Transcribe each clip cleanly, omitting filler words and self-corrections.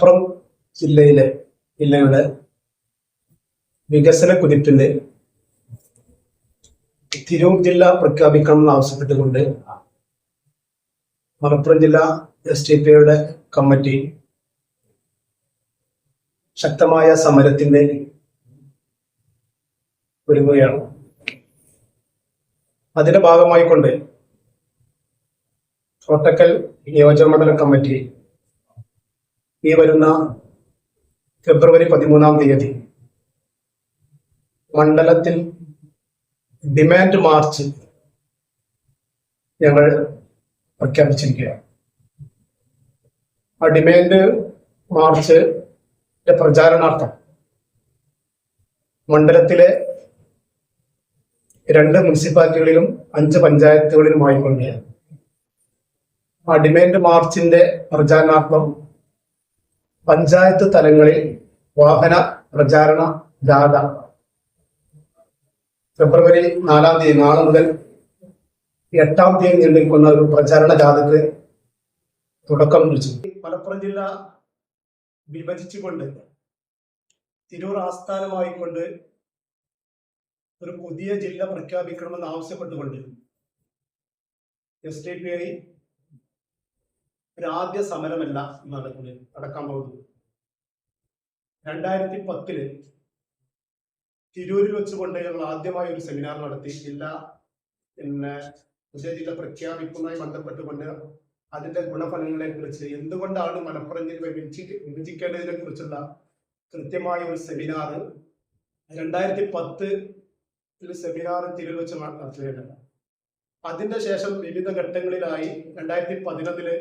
മലപ്പുറം ജില്ലയുടെ വികസന കുതിപ്പിന്റെ തിരൂർ ജില്ല പ്രഖ്യാപിക്കണമെന്ന് ആവശ്യപ്പെട്ടുകൊണ്ട് മലപ്പുറം ജില്ലാ SDPIയുടെ കമ്മിറ്റി ശക്തമായ സമരത്തിന്റെ ഒരുങ്ങുകയാണ്. അതിന്റെ ഭാഗമായിക്കൊണ്ട് കോട്ടക്കൽ നിയോജകമണ്ഡലം കമ്മിറ്റി ഈ വരുന്ന ഫെബ്രുവരി 13-ാം തീയതി മണ്ഡലത്തിൽ ഡിമാൻഡ് മാർച്ച് ഞങ്ങൾ പ്രഖ്യാപിച്ചിരിക്കുകയാണ്. ആ ഡിമാൻഡ് മാർച്ചിന്റെ പ്രചാരണാർത്ഥം മണ്ഡലത്തിലെ 2 മുനിസിപ്പാലിറ്റികളിലും 5 പഞ്ചായത്തുകളിലുമായിക്കൊണ്ട് ആ ഡിമാൻഡ് മാർച്ചിന്റെ പ്രചാരണാർത്ഥം പഞ്ചായത്ത് തലങ്ങളിൽ വാഹന പ്രചാരണ ജാഥ ഫെബ്രുവരി 4-ാം തീയതി നാളെ മുതൽ 8-ാം തീയതി നീണ്ടിരിക്കുന്ന ഒരു പ്രചാരണ ജാഥക്ക് തുടക്കം കുറിച്ചു. മലപ്പുറം ജില്ല വിഭജിച്ചുകൊണ്ട് തിരൂർ ആസ്ഥാനമായിക്കൊണ്ട് ഒരു പുതിയ ജില്ല പ്രഖ്യാപിക്കണമെന്ന് ആവശ്യപ്പെട്ടുകൊണ്ട് SDPI ഒരു ആദ്യ സമരമല്ല നടക്കാൻ പോകുന്നത്. 2010 തിരൂരിൽ വെച്ചുകൊണ്ട് ഞങ്ങൾ ആദ്യമായി ഒരു സെമിനാർ നടത്തി. പുതിയ ജില്ല പ്രഖ്യാപിക്കുന്നതുമായി ബന്ധപ്പെട്ടുകൊണ്ട് അതിന്റെ ഗുണഫലങ്ങളെ കുറിച്ച്, എന്തുകൊണ്ടാണ് മലപ്പുറം ജില്ല വിഭജിക്കേണ്ടതിനെ കുറിച്ചുള്ള കൃത്യമായ ഒരു സെമിനാർ 2010 സെമിനാർ തിരൂരിൽ വെച്ച് നടത്തുകയുണ്ടായി. അതിന്റെ ശേഷം വിവിധ ഘട്ടങ്ങളിലായി 2011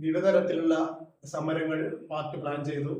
വിവിധ തരത്തിലുള്ള സമരങ്ങൾ പാർട്ടി പ്ലാൻ ചെയ്തു.